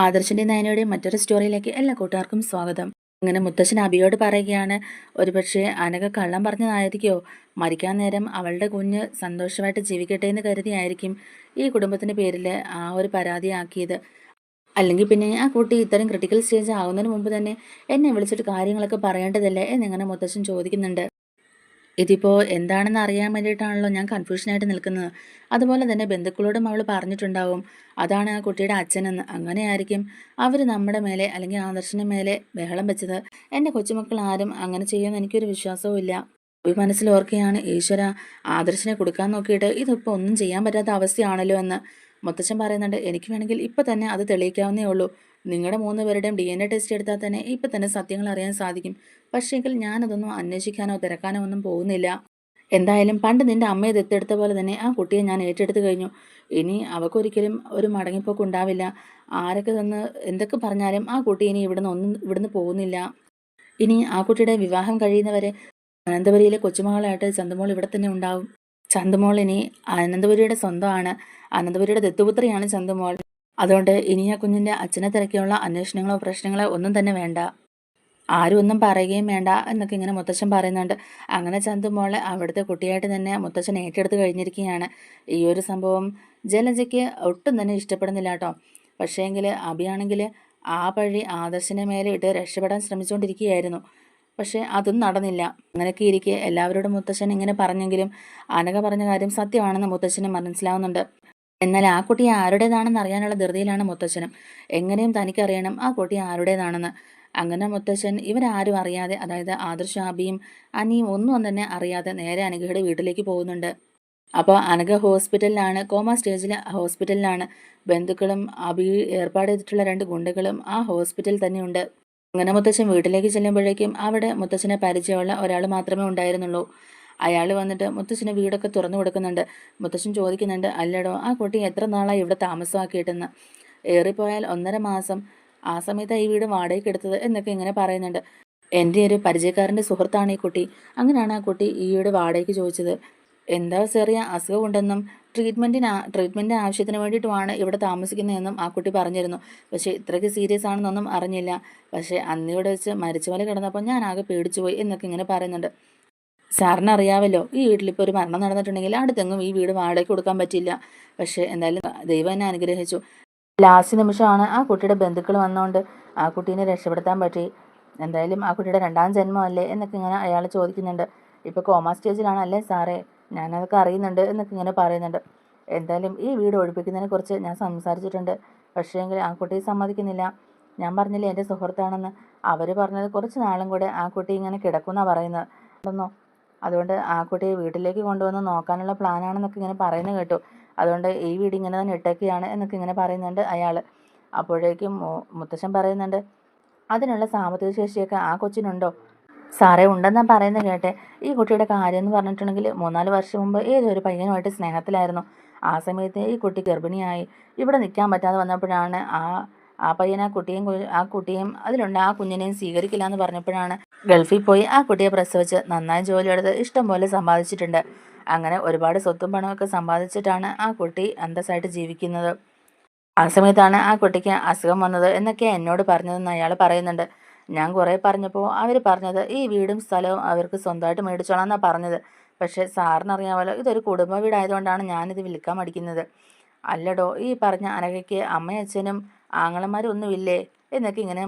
ആദർശിൻ്റെയും നയനയുടെയും മറ്റൊരു സ്റ്റോറിയിലേക്ക് എല്ലാ കൂട്ടുകാർക്കും സ്വാഗതം. അങ്ങനെ മുത്തശ്ശൻ അബിയോട് പറയുകയാണ്, ഒരുപക്ഷെ അനഘ കള്ളം പറഞ്ഞതായിരിക്കോ, മരിക്കാൻ നേരം അവളുടെ കുഞ്ഞ് സന്തോഷമായിട്ട് ജീവിക്കട്ടെ എന്ന് കരുതിയായിരിക്കും ഈ കുടുംബത്തിൻ്റെ പേരിൽ ആ ഒരു പരാതി ആക്കിയത്. അല്ലെങ്കിൽ പിന്നെ ആ കുട്ടി ഇത്രയും ക്രിട്ടിക്കൽ സ്റ്റേജ് ആകുന്നതിന് മുമ്പ് തന്നെ എന്നെ വിളിച്ചിട്ട് കാര്യങ്ങളൊക്കെ പറയേണ്ടതല്ലേ എന്നിങ്ങനെ മുത്തശ്ശൻ ചോദിക്കുന്നുണ്ട്. ഇതിപ്പോൾ എന്താണെന്ന് അറിയാൻ വേണ്ടിയിട്ടാണല്ലോ ഞാൻ കൺഫ്യൂഷനായിട്ട് നിൽക്കുന്നത്. അതുപോലെ തന്നെ ബന്ധുക്കളോടും അവൾ പറഞ്ഞിട്ടുണ്ടാവും അതാണ് ആ കുട്ടിയുടെ അച്ഛനെന്ന്. അങ്ങനെയായിരിക്കും അവർ നമ്മുടെ മേലെ അല്ലെങ്കിൽ ആദർശിന് മേലെ ബഹളം വെച്ചത്. എൻ്റെ കൊച്ചുമക്കൾ ആരും അങ്ങനെ ചെയ്യുമെന്ന് എനിക്കൊരു വിശ്വാസവും ഇല്ല. ഈ മനസ്സിൽ ഓർക്കുകയാണ്, ഈശ്വര, ആദർശിനെ കൊടുക്കാൻ നോക്കിയിട്ട് ഇതിപ്പോൾ ഒന്നും ചെയ്യാൻ പറ്റാത്ത അവസ്ഥയാണല്ലോ എന്ന്. മുത്തച്ഛൻ പറയുന്നുണ്ട്, എനിക്ക് വേണമെങ്കിൽ ഇപ്പം തന്നെ അത് തെളിയിക്കാവുന്നേ ഉള്ളൂ. നിങ്ങളുടെ 3 പേരുടെയും DNA ടെസ്റ്റ് എടുത്താൽ തന്നെ ഇപ്പം തന്നെ സത്യങ്ങൾ അറിയാൻ സാധിക്കും. പക്ഷേങ്കിൽ ഞാനതൊന്നും അന്വേഷിക്കാനോ തിരക്കാനോ ഒന്നും പോകുന്നില്ല. എന്തായാലും പണ്ട് നിന്റെ അമ്മയെ ദത്തെടുത്ത പോലെ തന്നെ ആ കുട്ടിയെ ഞാൻ ഏറ്റെടുത്ത് കഴിഞ്ഞു. ഇനി അവൾക്കൊരിക്കലും ഒരു മടങ്ങിപ്പോക്ക് ഉണ്ടാവില്ല. ആരൊക്കെ വന്ന് എന്തൊക്കെ പറഞ്ഞാലും ആ കുട്ടി ഇനി ഇവിടുന്ന് പോകുന്നില്ല. ഇനി ആ കുട്ടിയുടെ വിവാഹം കഴിയുന്നവരെ അനന്തപുരിയിലെ കൊച്ചുമകളായിട്ട് ചന്തുമോൾ ഇവിടെ തന്നെ ഉണ്ടാവും. ചന്തുമോൾ ഇനി അനന്തപുരിയുടെ സ്വന്തമാണ്. അനന്തപുരിയുടെ ദത്തുപുത്രിയാണ് ചന്തുമോൾ. അതുകൊണ്ട് ഇനി ആ കുഞ്ഞിൻ്റെ അച്ഛനെ തിരക്കിയുള്ള അന്വേഷണങ്ങളോ പ്രശ്നങ്ങളോ ഒന്നും തന്നെ വേണ്ട. ആരും ഒന്നും പറയുകയും വേണ്ട എന്നൊക്കെ ഇങ്ങനെ മുത്തച്ഛൻ പറയുന്നുണ്ട്. അങ്ങനെ ചന്തുമോളെ അവിടുത്തെ കുട്ടിയായിട്ട് തന്നെ മുത്തച്ഛൻ ഏറ്റെടുത്ത് കഴിഞ്ഞിരിക്കുകയാണ്. ഈ ഒരു സംഭവം ജലജയ്ക്ക് ഒട്ടും തന്നെ ഇഷ്ടപ്പെടുന്നില്ല കേട്ടോ. പക്ഷേങ്കിൽ അഭിയാണെങ്കിൽ ആ പഴി ആദർശിനെ മേലെ ഇട്ട് രക്ഷപ്പെടാൻ ശ്രമിച്ചുകൊണ്ടിരിക്കുകയായിരുന്നു. പക്ഷേ അതും നടന്നില്ല. അങ്ങനെയൊക്കെ ഇരിക്കെ എല്ലാവരോടും മുത്തച്ഛൻ ഇങ്ങനെ പറഞ്ഞെങ്കിലും അനഘ പറഞ്ഞ കാര്യം സത്യമാണെന്ന് മുത്തച്ഛന് മനസ്സിലാവുന്നുണ്ട്. എന്നാൽ ആ കുട്ടി ആരുടേതാണെന്ന് അറിയാനുള്ള ധൃതിയിലാണ് മുത്തച്ഛനും. എങ്ങനെയും തനിക്കറിയണം ആ കുട്ടി ആരുടേതാണെന്ന്. അങ്ങനെ മുത്തച്ഛൻ ഇവരാരും അറിയാതെ, അതായത് ആദർശ്, ആബിയും അനിയും ഒന്നും തന്നെ അറിയാതെ നേരെ അനഘയുടെ വീട്ടിലേക്ക് പോകുന്നുണ്ട്. അപ്പോൾ അനഘ ഹോസ്പിറ്റലിലാണ്, കോമ സ്റ്റേജിൽ ഹോസ്പിറ്റലിലാണ്. ബന്ധുക്കളും അബി ഏർപ്പാട് ചെയ്തിട്ടുള്ള 2 ഗുണ്ടകളും ആ ഹോസ്പിറ്റലിൽ തന്നെയുണ്ട്. അങ്ങനെ മുത്തച്ഛൻ വീട്ടിലേക്ക് ചെല്ലുമ്പോഴേക്കും അവിടെ മുത്തച്ഛനെ പരിചയമുള്ള ഒരാൾ മാത്രമേ ഉണ്ടായിരുന്നുള്ളൂ. അയാൾ വന്നിട്ട് മുത്തച്ഛന് വീടൊക്കെ തുറന്നു കൊടുക്കുന്നുണ്ട്. മുത്തച്ഛൻ ചോദിക്കുന്നുണ്ട്, അല്ലടോ, ആ കുട്ടി എത്ര നാളായി ഇവിടെ താമസമാക്കിയിട്ടെന്ന്. ഏറിപ്പോയാൽ 1.5 മാസം. ആ സമയത്താണ് ഈ വീട് വാടകയ്ക്ക് എടുത്തത് എന്നൊക്കെ ഇങ്ങനെ പറയുന്നുണ്ട്. എൻ്റെ ഒരു പരിചയക്കാരൻ്റെ സുഹൃത്താണ് ഈ കുട്ടി. അങ്ങനെയാണ് ആ കുട്ടി ഈ വീട് വാടകയ്ക്ക് ചോദിച്ചത്. എന്താ ചെറിയ അസുഖമുണ്ടെന്നും ട്രീറ്റ്മെൻറ്റ് ആവശ്യത്തിന് വേണ്ടിയിട്ടുമാണ് ഇവിടെ താമസിക്കുന്നതെന്നും ആ കുട്ടി പറഞ്ഞിരുന്നു. പക്ഷേ ഇത്രയ്ക്ക് സീരിയസ് ആണെന്നൊന്നും അറിഞ്ഞില്ല. പക്ഷേ അന്നിവിടെ വെച്ച് മരിച്ച പോലെ കിടന്നപ്പോൾ ഞാൻ ആകെ പേടിച്ചുപോയി എന്നൊക്കെ ഇങ്ങനെ പറയുന്നുണ്ട്. സാറിന് അറിയാമല്ലോ, ഈ വീട്ടിലിപ്പോൾ ഒരു മരണം നടന്നിട്ടുണ്ടെങ്കിൽ അടുത്തെങ്ങും ഈ വീട് വാടകയ്ക്ക് കൊടുക്കാൻ പറ്റില്ല. പക്ഷേ എന്തായാലും ദൈവം എന്നെ അനുഗ്രഹിച്ചു. ലാസ്റ്റ് നിമിഷമാണ് ആ കുട്ടിയുടെ ബന്ധുക്കൾ വന്നുകൊണ്ട് ആ കുട്ടീനെ രക്ഷപ്പെടുത്താൻ പറ്റി. എന്തായാലും ആ കുട്ടിയുടെ 2ാം ജന്മമല്ലേ എന്നൊക്കെ ഇങ്ങനെ അയാൾ ചോദിക്കുന്നുണ്ട്. ഇപ്പോൾ കോമ സ്റ്റേജിലാണ് അല്ലേ സാറേ, ഞാനതൊക്കെ അറിയുന്നുണ്ട് എന്നൊക്കെ ഇങ്ങനെ പറയുന്നുണ്ട്. എന്തായാലും ഈ വീട് ഒഴിപ്പിക്കുന്നതിനെ കുറിച്ച് ഞാൻ സംസാരിച്ചിട്ടുണ്ട്. പക്ഷേങ്കിൽ ആ കുട്ടി സമ്മതിക്കുന്നില്ല. ഞാൻ പറഞ്ഞില്ലേ എൻ്റെ സുഹൃത്താണെന്ന്. അവർ പറഞ്ഞത് കുറച്ച് നാളും കൂടെ ആ കുട്ടി ഇങ്ങനെ കിടക്കുമെന്നാണ് പറയുന്നത്. അതുകൊണ്ട് ആ കുട്ടിയെ വീട്ടിലേക്ക് കൊണ്ടുവന്ന് നോക്കാനുള്ള പ്ലാനാണെന്നൊക്കെ ഇങ്ങനെ പറയുന്നത് കേട്ടു. അതുകൊണ്ട് ഈ വീട് ഇങ്ങനെ തന്നെ ഇട്ടേക്കുകയാണ് എന്നൊക്കെ ഇങ്ങനെ പറയുന്നുണ്ട് അയാൾ. അപ്പോഴേക്കും മുത്തശ്ശൻ പറയുന്നുണ്ട്, അതിനുള്ള സാമ്പത്തിക ശേഷിയൊക്കെ ആ കൊച്ചിനുണ്ടോ? സാറേ, ഉണ്ടെന്നാണ് പറയുന്നത് കേട്ടെ. ഈ കുട്ടിയുടെ കാര്യം എന്ന് പറഞ്ഞിട്ടുണ്ടെങ്കിൽ 3-4 വർഷം മുമ്പ് ഏതൊരു പയ്യനുമായിട്ട് സ്നേഹത്തിലായിരുന്നു. ആ സമയത്ത് ഈ കുട്ടി ഗർഭിണിയായി. ഇവിടെ നിൽക്കാൻ പറ്റാതെ വന്നപ്പോഴാണ് ആ പയ്യൻ ആ കുട്ടിയും അതിലുണ്ട് ആ കുഞ്ഞിനെയും സ്വീകരിക്കില്ല എന്ന് പറഞ്ഞപ്പോഴാണ് ഗൾഫിൽ പോയി ആ കുട്ടിയെ പ്രസവിച്ച് നന്നായി ജോലിയെടുത്ത് ഇഷ്ടം പോലെ സമ്പാദിച്ചിട്ടുണ്ട്. അങ്ങനെ ഒരുപാട് സ്വത്തും പണമൊക്കെ സമ്പാദിച്ചിട്ടാണ് ആ കുട്ടി അന്തസ്സായിട്ട് ജീവിക്കുന്നത്. ആ സമയത്താണ് ആ കുട്ടിക്ക് അസുഖം വന്നത് എന്നൊക്കെയാണ് എന്നോട് പറഞ്ഞതെന്ന് അയാൾ പറയുന്നുണ്ട്. ഞാൻ കുറേ പറഞ്ഞപ്പോൾ അവർ പറഞ്ഞത് ഈ വീടും സ്ഥലവും അവർക്ക് സ്വന്തമായിട്ട് മേടിച്ചോളാം എന്നാണ് പറഞ്ഞത്. പക്ഷേ സാറിനറിയാമല്ലോ, ഇതൊരു കുടുംബ വീടായതുകൊണ്ടാണ് ഞാനിത് വിൽക്കാൻ മടിക്കുന്നത്. അല്ലടോ, ഈ പറഞ്ഞ അനഘയ്ക്ക് അമ്മയും അച്ഛനും ആങ്ങളമാരും ഒന്നുമില്ലേ എന്നൊക്കെ ഇങ്ങനെ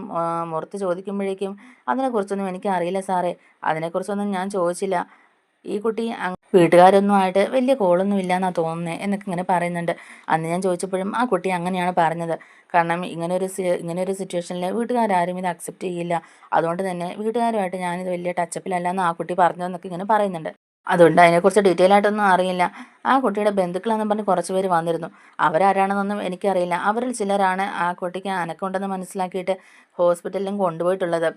മുറത്ത് ചോദിക്കുമ്പോഴേക്കും അതിനെക്കുറിച്ചൊന്നും എനിക്ക് അറിയില്ല സാറേ, അതിനെക്കുറിച്ചൊന്നും ഞാൻ ചോദിച്ചില്ല. ഈ കുട്ടി വീട്ടുകാരൊന്നുമായിട്ട് വലിയ കോളൊന്നും ഇല്ലയെന്നാണ് തോന്നുന്നത് എന്നൊക്കെ ഇങ്ങനെ പറയുന്നുണ്ട്. അന്ന് ഞാൻ ചോദിച്ചപ്പോഴും ആ കുട്ടി അങ്ങനെയാണ് പറഞ്ഞത്. കാരണം ഇങ്ങനൊരു സിറ്റുവേഷനിൽ വീട്ടുകാരും ഇത് അക്സെപ്റ്റ് ചെയ്യില്ല. അതുകൊണ്ട് തന്നെ വീട്ടുകാരുമായിട്ട് ഞാനിത് വലിയ ടച്ചപ്പിലല്ല എന്ന് ആ കുട്ടി പറഞ്ഞതെന്നൊക്കെ ഇങ്ങനെ പറയുന്നുണ്ട്. അതുകൊണ്ട് അതിനെക്കുറിച്ച് ഡീറ്റെയിൽ ആയിട്ടൊന്നും അറിയില്ല. ആ കുട്ടിയുടെ ബന്ധുക്കളെന്നും പറഞ്ഞ് കുറച്ച് പേര് വന്നിരുന്നു. അവരാരാണെന്നൊന്നും എനിക്കറിയില്ല. അവരിൽ ചിലരാണ് ആ കുട്ടിക്ക് അനക്കമുണ്ടെന്ന് മനസ്സിലാക്കിയിട്ട് ഹോസ്പിറ്റലിലും കൊണ്ടുപോയിട്ടുള്ളത്.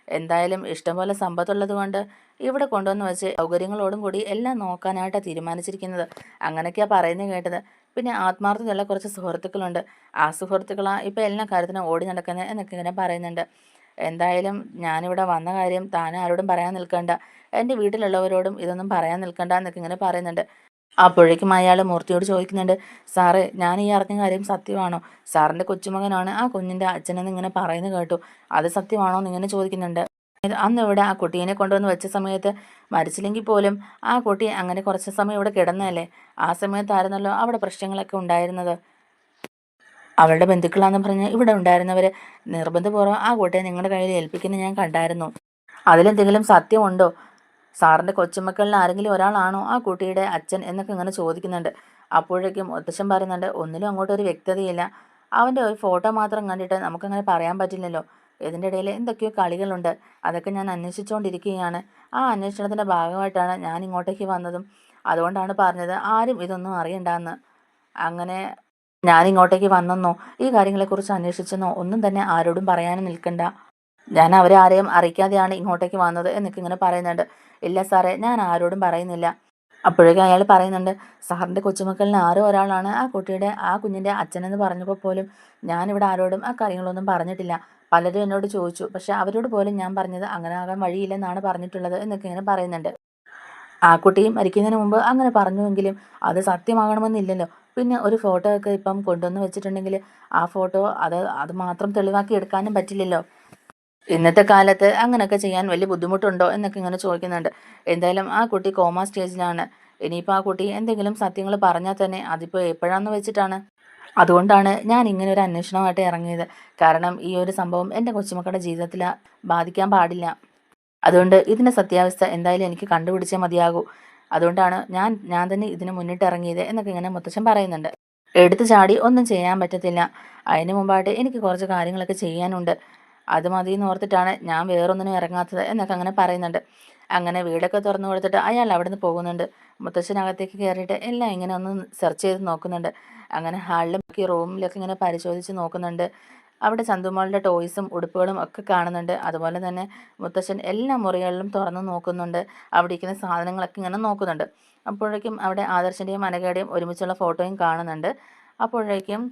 എന്തായാലും ഇഷ്ടംപോലെ സമ്പത്തുള്ളത് കൊണ്ട് ഇവിടെ കൊണ്ടുവന്ന് വെച്ച് സൗകര്യങ്ങളോടും കൂടി എല്ലാം നോക്കാനായിട്ടാണ് തീരുമാനിച്ചിരിക്കുന്നത്. അങ്ങനെയൊക്കെയാണ് പറയുന്നത് കേട്ടത്. പിന്നെ ആത്മാർത്ഥതയുള്ള കുറച്ച് സുഹൃത്തുക്കളുണ്ട്. ആ സുഹൃത്തുക്കളാണ് ഇപ്പോൾ എല്ലാ കാര്യത്തിനും ഓടി നടക്കുന്നത് എന്നൊക്കെ ഇങ്ങനെ പറയുന്നുണ്ട്. എന്തായാലും ഞാനിവിടെ വന്ന കാര്യം താൻ ആരോടും പറയാൻ നിൽക്കണ്ട, എൻ്റെ വീട്ടിലുള്ളവരോടും ഇതൊന്നും പറയാൻ നിൽക്കണ്ട എന്നൊക്കെ ഇങ്ങനെ പറയുന്നുണ്ട്. അപ്പോഴേക്കും അയാൾ മൂർത്തിയോട് ചോദിക്കുന്നുണ്ട്, സാറേ ഞാൻ ഈ അറിഞ്ഞ കാര്യം സത്യമാണോ? സാറിൻ്റെ കൊച്ചുമകനാണ് ആ കുഞ്ഞിൻ്റെ അച്ഛനെന്ന് ഇങ്ങനെ പറയുന്നത് കേട്ടു. അത് സത്യമാണോ എന്ന് ഇങ്ങനെ ചോദിക്കുന്നുണ്ട്. അന്ന് ഇവിടെ ആ കുട്ടീനെ കൊണ്ടുവന്ന് വെച്ച സമയത്ത് മരിച്ചില്ലെങ്കിൽ പോലും ആ കുട്ടി അങ്ങനെ കുറച്ച് സമയം ഇവിടെ കിടന്നതല്ലേ? ആ സമയത്തായിരുന്നല്ലോ അവിടെ പ്രശ്നങ്ങളൊക്കെ ഉണ്ടായിരുന്നത്. അവളുടെ ബന്ധുക്കളാന്ന് പറഞ്ഞ് ഇവിടെ ഉണ്ടായിരുന്നവർ നിർബന്ധപൂർവ്വം ആ കുട്ടിയെ നിങ്ങളുടെ കയ്യിൽ ഏൽപ്പിക്കുന്നത് ഞാൻ കണ്ടായിരുന്നു. അതിലെന്തെങ്കിലും സത്യമുണ്ടോ? സാറിൻ്റെ കൊച്ചുമക്കളിൽ ആരെങ്കിലും ഒരാളാണോ ആ കുട്ടിയുടെ അച്ഛൻ എന്നൊക്കെ ഇങ്ങനെ ചോദിക്കുന്നുണ്ട്. അപ്പോഴേക്കും മുത്തശ്ശൻ പറയുന്നുണ്ട്, ഒന്നിലും അങ്ങോട്ടൊരു വ്യക്തതയില്ല. അവൻ്റെ ഒരു ഫോട്ടോ മാത്രം കണ്ടിട്ട് നമുക്കങ്ങനെ പറയാൻ പറ്റില്ലല്ലോ. ഇതിൻ്റെ ഇടയിൽ എന്തൊക്കെയോ കളികളുണ്ട്. അതൊക്കെ ഞാൻ അന്വേഷിച്ചുകൊണ്ടിരിക്കുകയാണ്. ആ അന്വേഷണത്തിൻ്റെ ഭാഗമായിട്ടാണ് ഞാൻ ഇങ്ങോട്ടേക്ക് വന്നതും. അതുകൊണ്ടാണ് പറഞ്ഞത് ആരും ഇതൊന്നും അറിയണ്ടെന്ന്. അങ്ങനെ ഞാൻ ഇങ്ങോട്ടേക്ക് വന്നെന്നോ ഈ കാര്യങ്ങളെക്കുറിച്ച് അന്വേഷിച്ചെന്നോ ഒന്നും തന്നെ ആരോടും പറയാനും നിൽക്കണ്ട. ഞാൻ അവരെ ആരെയും അറിയിക്കാതെയാണ് ഇങ്ങോട്ടേക്ക് വന്നത് എന്നൊക്കെ ഇങ്ങനെ പറയുന്നുണ്ട്. ഇല്ല സാറേ, ഞാൻ ആരോടും പറയുന്നില്ല. അപ്പോഴേക്കും അയാൾ പറയുന്നുണ്ട്, സാറിൻ്റെ കൊച്ചുമക്കളിൽ ആരോ ഒരാളാണ് ആ കുഞ്ഞിൻ്റെ അച്ഛനെന്ന് പറഞ്ഞപ്പോൾ പോലും ഞാനിവിടെ ആരോടും ആ കാര്യങ്ങളൊന്നും പറഞ്ഞിട്ടില്ല. പലരും എന്നോട് ചോദിച്ചു, പക്ഷെ അവരോട് പോലും ഞാൻ പറഞ്ഞത് അങ്ങനെ ആകാൻ വഴിയില്ലെന്നാണ് പറഞ്ഞിട്ടുള്ളത് എന്നൊക്കെ ഇങ്ങനെ പറയുന്നുണ്ട്. ആ കുട്ടി മരിക്കുന്നതിന് മുമ്പ് അങ്ങനെ പറഞ്ഞുവെങ്കിലും അത് സത്യമാകണമെന്നില്ലല്ലോ. പിന്നെ ഒരു ഫോട്ടോ ഒക്കെ ഇപ്പം കൊണ്ടുവന്ന് വെച്ചിട്ടുണ്ടെങ്കിൽ ആ ഫോട്ടോ അത് മാത്രം തെളിവാക്കി എടുക്കാനും പറ്റില്ലല്ലോ. ഇന്നത്തെ കാലത്ത് അങ്ങനെയൊക്കെ ചെയ്യാൻ വലിയ ബുദ്ധിമുട്ടുണ്ടോ എന്നൊക്കെ ഇങ്ങനെ ചോദിക്കുന്നുണ്ട്. എന്തായാലും ആ കുട്ടി കോമ സ്റ്റേജിലാണ്. ഇനിയിപ്പോൾ ആ കുട്ടി എന്തെങ്കിലും സത്യങ്ങൾ പറഞ്ഞാൽ തന്നെ അതിപ്പോൾ എപ്പോഴാന്ന് വെച്ചിട്ടാണ്. അതുകൊണ്ടാണ് ഞാൻ ഇങ്ങനെ ഒരു അന്വേഷണമായിട്ട് ഇറങ്ങിയത്. കാരണം ഈ ഒരു സംഭവം എൻ്റെ കൊച്ചുമക്കളുടെ ജീവിതത്തിൽ ബാധിക്കാൻ പാടില്ല. അതുകൊണ്ട് ഇതിൻ്റെ സത്യാവസ്ഥ എന്തായാലും എനിക്ക് കണ്ടുപിടിച്ചേ മതിയാകൂ. അതുകൊണ്ടാണ് ഞാൻ തന്നെ ഇതിന് മുന്നിട്ട് ഇറങ്ങിയത് എന്നൊക്കെ ഇങ്ങനെ മുത്തച്ഛൻ പറയുന്നുണ്ട്. എടുത്തു ചാടി ഒന്നും ചെയ്യാൻ പറ്റത്തില്ല. അതിന് മുമ്പായിട്ട് എനിക്ക് കുറച്ച് കാര്യങ്ങളൊക്കെ ചെയ്യാനുണ്ട്. അത് മതിയെന്ന് ഓർത്തിട്ടാണ് ഞാൻ വേറൊന്നിനും ഇറങ്ങാത്തത് എന്നൊക്കെ അങ്ങനെ പറയുന്നുണ്ട്. അങ്ങനെ വീടൊക്കെ തുറന്നു കൊടുത്തിട്ട് അയാൾ അവിടെ നിന്ന് പോകുന്നുണ്ട്. മുത്തച്ഛനകത്തേക്ക് കയറിയിട്ട് എല്ലാം ഇങ്ങനെ ഒന്ന് സെർച്ച് ചെയ്ത് നോക്കുന്നുണ്ട്. അങ്ങനെ ഹാളിലും ബാക്കി റൂമിലൊക്കെ ഇങ്ങനെ പരിശോധിച്ച് നോക്കുന്നുണ്ട്. അവിടെ ചന്തുമോളുടെ ടോയ്സും ഉടുപ്പുകളും ഒക്കെ കാണുന്നുണ്ട്. അതുപോലെ തന്നെ മുത്തശ്ശൻ എല്ലാ മുറികളിലും തുറന്നു നോക്കുന്നുണ്ട്. അവിടെ ഇരിക്കുന്ന സാധനങ്ങളൊക്കെ ഇങ്ങനെ നോക്കുന്നുണ്ട്. അപ്പോഴേക്കും അവിടെ ആദർശിൻ്റെയും അനഘയുടെയും ഒരുമിച്ചുള്ള ഫോട്ടോയും കാണുന്നുണ്ട്. അപ്പോഴേക്കും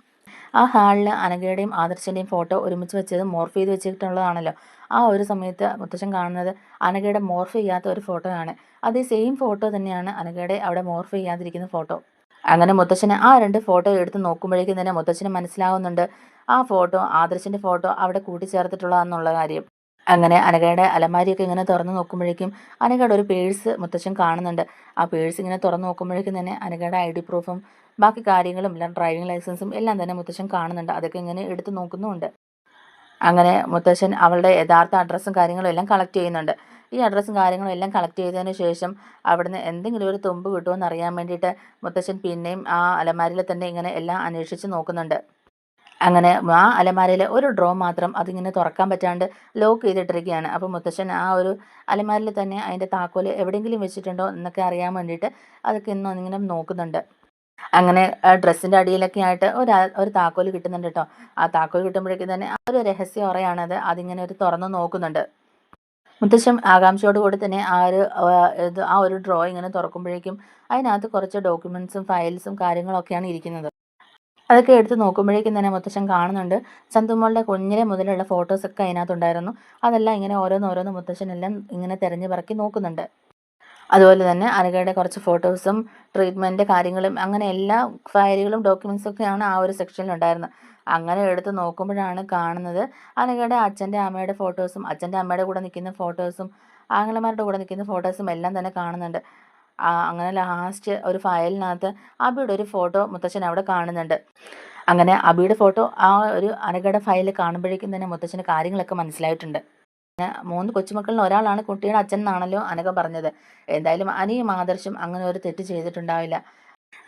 ആ ഹാളിൽ അനഘയുടെയും ആദർശിൻ്റെയും ഫോട്ടോ ഒരുമിച്ച് വെച്ചത് മോർഫ് ചെയ്ത് വെച്ചിട്ടുള്ളതാണല്ലോ. ആ ഒരു സമയത്ത് മുത്തശ്ശൻ കാണുന്നത് അനഘയുടെ മോർഫ് ചെയ്യാത്ത ഒരു ഫോട്ടോയാണ്. അതേ സെയിം ഫോട്ടോ തന്നെയാണ് അനഘയുടെ അവിടെ മോർഫ് ചെയ്യാതിരിക്കുന്ന ഫോട്ടോ. അങ്ങനെ മുത്തശ്ശന് ആ രണ്ട് ഫോട്ടോ എടുത്ത് നോക്കുമ്പോഴേക്കും തന്നെ മുത്തശ്ശന് മനസ്സിലാവുന്നുണ്ട് ആ ഫോട്ടോ ആദർശിൻ്റെ ഫോട്ടോ അവിടെ കൂട്ടിച്ചേർത്തിട്ടുള്ളതെന്നുള്ള കാര്യം. അങ്ങനെ അനഘയുടെ അലമാരിയൊക്കെ ഇങ്ങനെ തുറന്ന് നോക്കുമ്പോഴേക്കും അനഘയുടെ ഒരു പേഴ്സ് മുത്തശ്ശൻ കാണുന്നുണ്ട്. ആ പേഴ്സ് ഇങ്ങനെ തുറന്ന് നോക്കുമ്പോഴേക്കും തന്നെ അനഘയുടെ ID പ്രൂഫും ബാക്കി കാര്യങ്ങളും എല്ലാം ഡ്രൈവിംഗ് ലൈസൻസും എല്ലാം തന്നെ മുത്തശ്ശൻ കാണുന്നുണ്ട്. അതൊക്കെ ഇങ്ങനെ എടുത്ത് നോക്കുന്നുമുണ്ട്. അങ്ങനെ മുത്തശ്ശൻ അവളുടെ യഥാർത്ഥ അഡ്രസ്സും കാര്യങ്ങളും എല്ലാം കളക്ട് ചെയ്യുന്നുണ്ട്. ഈ അഡ്രസ്സും കാര്യങ്ങളും എല്ലാം കളക്ട് ചെയ്തതിന് ശേഷം അവിടുന്ന് എന്തെങ്കിലും ഒരു തുമ്പ് കിട്ടുമോ എന്ന് അറിയാൻ വേണ്ടിയിട്ട് മുത്തശ്ശൻ പിന്നെയും ആ അലമാരിയിൽ തന്നെ ഇങ്ങനെ എല്ലാം അന്വേഷിച്ച് നോക്കുന്നുണ്ട്. അങ്ങനെ ആ അലമാരയിൽ ഒരു ഡ്രോ മാത്രം അതിങ്ങനെ തുറക്കാൻ പറ്റാണ്ട് ലോക്ക് ചെയ്തിട്ടിരിക്കുകയാണ്. അപ്പോൾ മുത്തശ്ശൻ ആ ഒരു അലമാരയിൽ തന്നെ അതിൻ്റെ താക്കോൽ എവിടെയെങ്കിലും വെച്ചിട്ടുണ്ടോ എന്നൊക്കെ അറിയാൻ വേണ്ടിയിട്ട് അതൊക്കെ ഇങ്ങനെ നോക്കുന്നുണ്ട്. അങ്ങനെ ഡ്രസ്സിൻ്റെ അടിയിലൊക്കെ ആയിട്ട് ഒരു താക്കോൽ കിട്ടുന്നുണ്ട് കേട്ടോ. ആ താക്കോൽ കിട്ടുമ്പോഴേക്കും തന്നെ ആ ഒരു രഹസ്യ ഉറയാണത്. അതിങ്ങനെ ഒരു തുറന്ന് നോക്കുന്നുണ്ട്. മുത്തശ്ശൻ ആകാംക്ഷയോട് കൂടി തന്നെ ആ ഒരു ഡ്രോ ഇങ്ങനെ തുറക്കുമ്പോഴേക്കും അതിനകത്ത് കുറച്ച് ഡോക്യുമെൻറ്റ്സും ഫയൽസും കാര്യങ്ങളൊക്കെയാണ് ഇരിക്കുന്നത്. അതൊക്കെ എടുത്ത് നോക്കുമ്പോഴേക്കും തന്നെ മുത്തശ്ശൻ കാണുന്നുണ്ട് ചന്തുമോളുടെ കുഞ്ഞിലെ മുതലുള്ള ഫോട്ടോസൊക്കെ അതിനകത്തുണ്ടായിരുന്നു. അതെല്ലാം ഇങ്ങനെ ഓരോന്നോരോന്ന് മുത്തശ്ശൻ എല്ലാം ഇങ്ങനെ തിരഞ്ഞു പറക്കി നോക്കുന്നുണ്ട്. അതുപോലെ തന്നെ അനഘയുടെ കുറച്ച് ഫോട്ടോസും ട്രീറ്റ്മെൻറ്റ് കാര്യങ്ങളും അങ്ങനെ എല്ലാ ഫയലുകളും ഡോക്യുമെൻറ്റ്സും ഒക്കെയാണ് ആ ഒരു സെക്ഷനിൽ ഉണ്ടായിരുന്നത്. അങ്ങനെ എടുത്ത് നോക്കുമ്പോഴാണ് കാണുന്നത് അനഘയുടെ അച്ഛൻ്റെ അമ്മയുടെ ഫോട്ടോസും അച്ഛൻ്റെ അമ്മയുടെ കൂടെ നിൽക്കുന്ന ഫോട്ടോസും ആങ്ങളമാരുടെ കൂടെ നിൽക്കുന്ന ഫോട്ടോസും എല്ലാം തന്നെ കാണുന്നുണ്ട്. അങ്ങനെ ലാസ്റ്റ് ഒരു ഫയലിനകത്ത് അബിയുടെ ഒരു ഫോട്ടോ മുത്തശ്ശൻ അവിടെ കാണുന്നുണ്ട്. അങ്ങനെ അബിയുടെ ഫോട്ടോ ആ ഒരു അനഘയുടെ ഫയലിൽ കാണുമ്പോഴേക്കും തന്നെ മുത്തശ്ശന് കാര്യങ്ങളൊക്കെ മനസ്സിലായിട്ടുണ്ട്. 3 കൊച്ചുമക്കളിൽ ഒരാളാണ് കുട്ടിയുടെ അച്ഛൻ എന്നാണല്ലോ അനഘ പറഞ്ഞത്. എന്തായാലും അനിയും ആദർശും അങ്ങനെ ഒരു തെറ്റ് ചെയ്തിട്ടുണ്ടാവില്ല.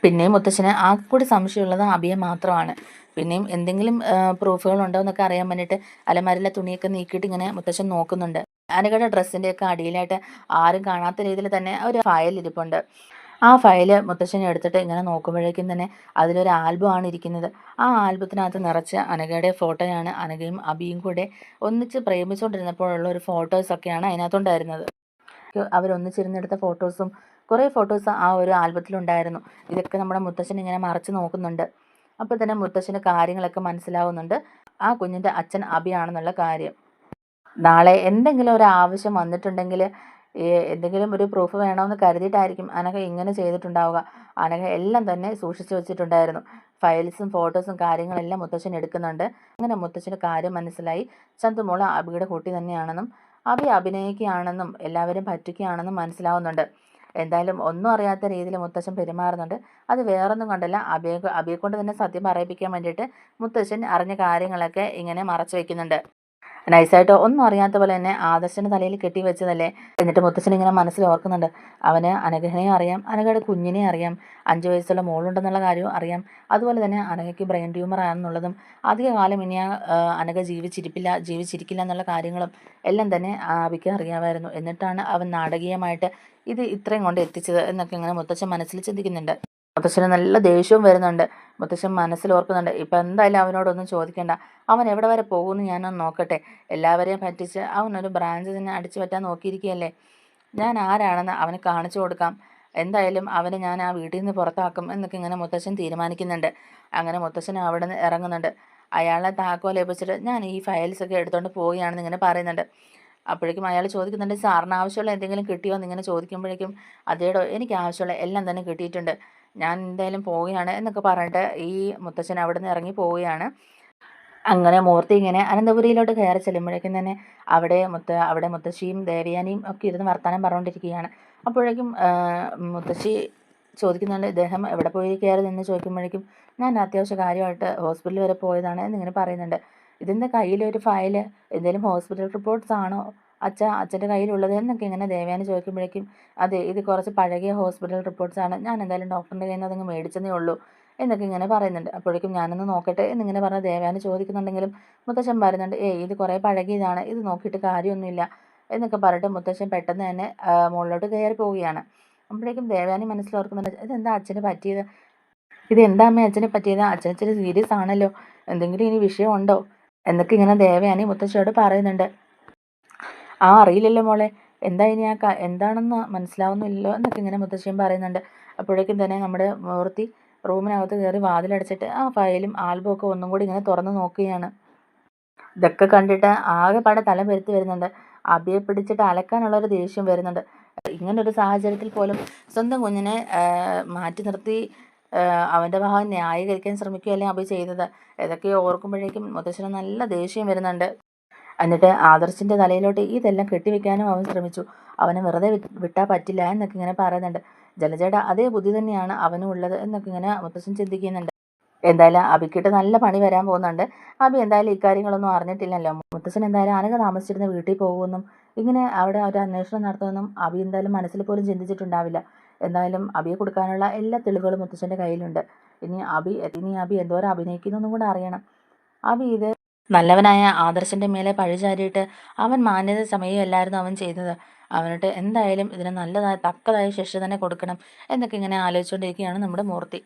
പിന്നെയും മുത്തശ്ശന് കൂടി സംശയമുള്ളത് അബിയെ മാത്രമാണ്. പിന്നെയും എന്തെങ്കിലും പ്രൂഫുകൾ ഉണ്ടോ എന്നൊക്കെ അറിയാൻ വേണ്ടിയിട്ട് അലമാരിലെ തുണിയൊക്കെ നീക്കിയിട്ട് ഇങ്ങനെ മുത്തശ്ശൻ നോക്കുന്നുണ്ട്. അനഘയുടെ ഡ്രസ്സിൻ്റെയൊക്കെ അടിയിലായിട്ട് ആരും കാണാത്ത രീതിയിൽ തന്നെ ഒരു ഫയൽ ഇരിപ്പുണ്ട്. ആ ഫയൽ മുത്തശ്ശൻ എടുത്തിട്ട് ഇങ്ങനെ നോക്കുമ്പോഴേക്കും തന്നെ അതിലൊരു ആൽബമാണ് ഇരിക്കുന്നത്. ആ ആൽബത്തിനകത്ത് നിറച്ച് അനഘയുടെ ഫോട്ടോയാണ്. അനഘയും അബിയും കൂടെ ഒന്നിച്ച് പ്രേമിച്ചുകൊണ്ടിരുന്നപ്പോഴുള്ള ഒരു ഫോട്ടോസൊക്കെയാണ് അതിനകത്തുണ്ടായിരുന്നത്. അവരൊന്നിച്ചിരുന്നെടുത്ത ഫോട്ടോസും കുറേ ഫോട്ടോസ് ആ ഒരു ആൽബത്തിലുണ്ടായിരുന്നു. ഇതൊക്കെ നമ്മുടെ മുത്തശ്ശൻ ഇങ്ങനെ മറച്ച് നോക്കുന്നുണ്ട്. അപ്പോൾ തന്നെ മുത്തശ്ശന് കാര്യങ്ങളൊക്കെ മനസ്സിലാവുന്നുണ്ട് ആ കുഞ്ഞിൻ്റെ അച്ഛൻ അബിയാണെന്നുള്ള കാര്യം. നാളെ എന്തെങ്കിലും ഒരു ആവശ്യം വന്നിട്ടുണ്ടെങ്കിൽ എന്തെങ്കിലും ഒരു പ്രൂഫ് വേണമെന്ന് കരുതിയിട്ടായിരിക്കും അനഘ ഇങ്ങനെ ചെയ്തിട്ടുണ്ടാവുക. അനഘ എല്ലാം തന്നെ സൂക്ഷിച്ചു വെച്ചിട്ടുണ്ടായിരുന്നു. ഫയൽസും ഫോട്ടോസും കാര്യങ്ങളെല്ലാം മുത്തശ്ശൻ എടുക്കുന്നുണ്ട്. അങ്ങനെ മുത്തശ്ശന് കാര്യം മനസ്സിലായി. ചന്തുമോൾ അബിയുടെ കുട്ടി തന്നെയാണെന്നും അബി അഭിനയിക്കുകയാണെന്നും എല്ലാവരും പറ്റിക്കുകയാണെന്നും മനസ്സിലാവുന്നുണ്ട്. എന്തായാലും ഒന്നും അറിയാത്ത രീതിയിൽ മുത്തശ്ശൻ പെരുമാറുന്നുണ്ട്. അത് വേറൊന്നും കൊണ്ടല്ല, അബിയെ കൊണ്ട് തന്നെ സത്യം പറയിപ്പിക്കാൻ വേണ്ടിയിട്ട് മുത്തശ്ശൻ അറിഞ്ഞ കാര്യങ്ങളൊക്കെ ഇങ്ങനെ മറച്ചു വെക്കുന്നുണ്ട്. നൈസായിട്ട് ഒന്നും അറിയാത്ത പോലെ തന്നെ ആദർശൻ്റെ തലയിൽ കെട്ടി വെച്ചതല്ലേ. എന്നിട്ട് മുത്തച്ഛൻ ഇങ്ങനെ മനസ്സിൽ ഓർക്കുന്നുണ്ട്. അവന് അനഘനെയും അറിയാം, അനഘയുടെ കുഞ്ഞിനെയും അറിയാം, 5 വയസ്സുള്ള മോളുണ്ടെന്നുള്ള കാര്യവും അറിയാം. അതുപോലെ തന്നെ അനഘയ്ക്ക് ബ്രെയിൻ ട്യൂമർ ആണെന്നുള്ളതും അധികകാലം ഇനി അനഘ ജീവിച്ചിരിക്കില്ല എന്നുള്ള കാര്യങ്ങളും എല്ലാം തന്നെ അബിക്ക് അറിയാമായിരുന്നു. എന്നിട്ടാണ് അവൻ നാടകീയമായിട്ട് ഇത് ഇത്രയും കൊണ്ട് എത്തിച്ചത് എന്നൊക്കെ ഇങ്ങനെ മുത്തച്ഛൻ മനസ്സിൽ ചിന്തിക്കുന്നുണ്ട്. മുത്തശ്ശന് നല്ല ദേഷ്യവും വരുന്നുണ്ട്. മുത്തശ്ശൻ മനസ്സിൽ ഓർക്കുന്നുണ്ട്, ഇപ്പം എന്തായാലും അവനോടൊന്നും ചോദിക്കണ്ട, അവൻ എവിടെ വരെ പോകുമെന്ന് ഞാനൊന്ന് നോക്കട്ടെ. എല്ലാവരെയും പറ്റിച്ച് അവനൊരു ബ്രാഞ്ച് തന്നെ അടിച്ചു പറ്റാൻ നോക്കിയിരിക്കുകയല്ലേ. ഞാൻ ആരാണെന്ന് അവന് കാണിച്ചു കൊടുക്കാം. എന്തായാലും അവനെ ഞാൻ ആ വീട്ടിൽ നിന്ന് പുറത്താക്കും എന്നൊക്കെ ഇങ്ങനെ മുത്തശ്ശൻ തീരുമാനിക്കുന്നുണ്ട്. അങ്ങനെ മുത്തശ്ശൻ അവിടെ നിന്ന് ഇറങ്ങുന്നുണ്ട്. അയാളെ താക്കോൽ ഏൽപ്പിച്ചിട്ട് ഞാൻ ഈ ഫയൽസൊക്കെ എടുത്തുകൊണ്ട് പോവുകയാണെന്ന് ഇങ്ങനെ പറയുന്നുണ്ട്. അപ്പോഴേക്കും അയാൾ ചോദിക്കുന്നുണ്ട്, സാറിന് ആവശ്യമുള്ള എന്തെങ്കിലും കിട്ടിയോ എന്നിങ്ങനെ ചോദിക്കുമ്പോഴേക്കും, അതേടോ എനിക്ക് ആവശ്യമുള്ള എല്ലാം തന്നെ കിട്ടിയിട്ടുണ്ട്, ഞാൻ എന്തായാലും പോവുകയാണ് എന്നൊക്കെ പറഞ്ഞിട്ട് ഈ മുത്തശ്ശൻ അവിടെ നിന്ന് ഇറങ്ങി പോവുകയാണ്. അങ്ങനെ മൂർത്തി ഇങ്ങനെ അനന്തപുരിയിലോട്ട് കയറി ചെല്ലുമ്പോഴേക്കും തന്നെ അവിടെ മുത്തശ്ശിയും ദേവയാനിയും ഒക്കെ ഇരുന്ന് വർത്തമാനം പറഞ്ഞുകൊണ്ടിരിക്കുകയാണ്. അപ്പോഴേക്കും മുത്തശ്ശി ചോദിക്കുന്നുണ്ട്, ഇദ്ദേഹം എവിടെ പോയി കയറിയെന്ന് ചോദിക്കുമ്പോഴേക്കും, ഞാൻ അത്യാവശ്യ കാര്യമായിട്ട് ഹോസ്പിറ്റലിൽ വരെ പോയതാണ് എന്നിങ്ങനെ പറയുന്നുണ്ട്. ഇതിൻ്റെ കയ്യിലൊരു ഫയല്, എന്തെങ്കിലും ഹോസ്പിറ്റൽ റിപ്പോർട്ട്സ് ആണോ അച്ഛൻ്റെ കയ്യിലുള്ളത് എന്നൊക്കെ ഇങ്ങനെ ദേവയാനി ചോദിക്കുമ്പോഴേക്കും, അതെ, ഇത് കുറച്ച് പഴകിയ ഹോസ്പിറ്റൽ റിപ്പോർട്ട്സ് ആണ്, ഞാൻ എന്തായാലും ഡോക്ടറിൻ്റെ കയ്യിൽ നിന്ന് അതങ്ങ് മേടിച്ചതേ ഉള്ളൂ എന്നൊക്കെ ഇങ്ങനെ പറയുന്നുണ്ട്. അപ്പോഴേക്കും ഞാനൊന്ന് നോക്കട്ടെ എന്നിങ്ങനെ പറഞ്ഞ് ദേവയാനി ചോദിക്കുന്നുണ്ടെങ്കിലും മുത്തശ്ശൻ പറയുന്നുണ്ട്, ഇത് കുറേ പഴകിയതാണ്, ഇത് നോക്കിയിട്ട് കാര്യമൊന്നുമില്ല എന്നൊക്കെ പറഞ്ഞിട്ട് മുത്തശ്ശൻ പെട്ടെന്ന് തന്നെ മുകളിലോട്ട് കയറി പോവുകയാണ്. അപ്പോഴേക്കും ദേവയാനി മനസ്സിലോർക്കുന്നുണ്ട്, ഇതെന്താ അച്ഛന് പറ്റിയത്, ഇതെന്താ അമ്മ അച്ഛനെ പറ്റിയത്, അച്ഛൻ ഇച്ചിരി സീരിയസ് ആണല്ലോ, എന്തെങ്കിലും ഇനി വിഷയമുണ്ടോ എന്നൊക്കെ ഇങ്ങനെ ദേവയാനി മുത്തശ്ശിയോട് പറയുന്നുണ്ട്. അറിയില്ലല്ലോ മോളെ, എന്താ ഇനി എന്താണെന്ന് മനസ്സിലാവുന്നില്ലല്ലോ എന്നൊക്കെ ഇങ്ങനെ മുത്തശ്ശിയും പറയുന്നുണ്ട്. അപ്പോഴേക്കും തന്നെ നമ്മുടെ മൂർത്തി റൂമിനകത്ത് കയറി വാതിലടച്ചിട്ട് ആ ഫയലും ആൽബവും ഒക്കെ ഒന്നും കൂടി ഇങ്ങനെ തുറന്ന് നോക്കുകയാണ്. ഇതൊക്കെ കണ്ടിട്ട് ആകെപ്പാടെ തല പെരുത്ത് വരുന്നുണ്ട്. അബിയെ പിടിച്ചിട്ട് അലക്കാനുള്ളൊരു ദേഷ്യം വരുന്നുണ്ട്. ഇങ്ങനൊരു സാഹചര്യത്തിൽ പോലും സ്വന്തം കുഞ്ഞിനെ മാറ്റി നിർത്തി അവൻ്റെ ഭാഗം ന്യായീകരിക്കാൻ ശ്രമിക്കുകയല്ലേ അബി ചെയ്തത്. ഇതൊക്കെ ഓർക്കുമ്പോഴേക്കും മുത്തശ്ശന് നല്ല ദേഷ്യം വരുന്നുണ്ട്. എന്നിട്ട് ആദർശിൻ്റെ തലയിലോട്ട് ഇതെല്ലാം കെട്ടിവെക്കാനും അവൻ ശ്രമിച്ചു. അവനെ വെറുതെ വിട്ടാൽ പറ്റില്ല എന്നൊക്കെ ഇങ്ങനെ പറയുന്നുണ്ട്. ജലജേട്ട അതേ ബുദ്ധി തന്നെയാണ് അവനും ഉള്ളത് എന്നൊക്കെ ഇങ്ങനെ മുത്തശ്ശൻ ചിന്തിക്കുന്നുണ്ട്. എന്തായാലും അബിക്കിട്ട് നല്ല പണി വരാൻ പോകുന്നുണ്ട്. അബി എന്തായാലും ഇക്കാര്യങ്ങളൊന്നും അറിഞ്ഞിട്ടില്ലല്ലോ. മുത്തശ്ശൻ എന്തായാലും അനഘ താമസിച്ചിരുന്ന വീട്ടിൽ പോകുമെന്നും ഇങ്ങനെ അവിടെ ഒരു അന്വേഷണം നടത്തുമെന്നും അബി എന്തായാലും മനസ്സിൽ പോലും ചിന്തിച്ചിട്ടുണ്ടാവില്ല. എന്തായാലും അബിയെ കൊടുക്കാനുള്ള എല്ലാ തെളിവുകളും മുത്തശ്ശൻ്റെ കയ്യിലുണ്ട്. ഇനി അബി എന്തോരം അഭിനയിക്കുന്നൊന്നും കൂടെ അറിയണം. അബി ഇത് നല്ലവനായ ആദർശൻ്റെ മേലെ പഴിചാരിയിട്ട് അവൻ മാന്യത സമയമല്ലായിരുന്നു അവൻ ചെയ്തത്. അവനിട്ട് എന്തായാലും ഇതിന് തക്കതായ ശിക്ഷ തന്നെ കൊടുക്കണം എന്നൊക്കെ ഇങ്ങനെ ആലോചിച്ചുകൊണ്ടിരിക്കുകയാണ് നമ്മുടെ മൂർത്തി.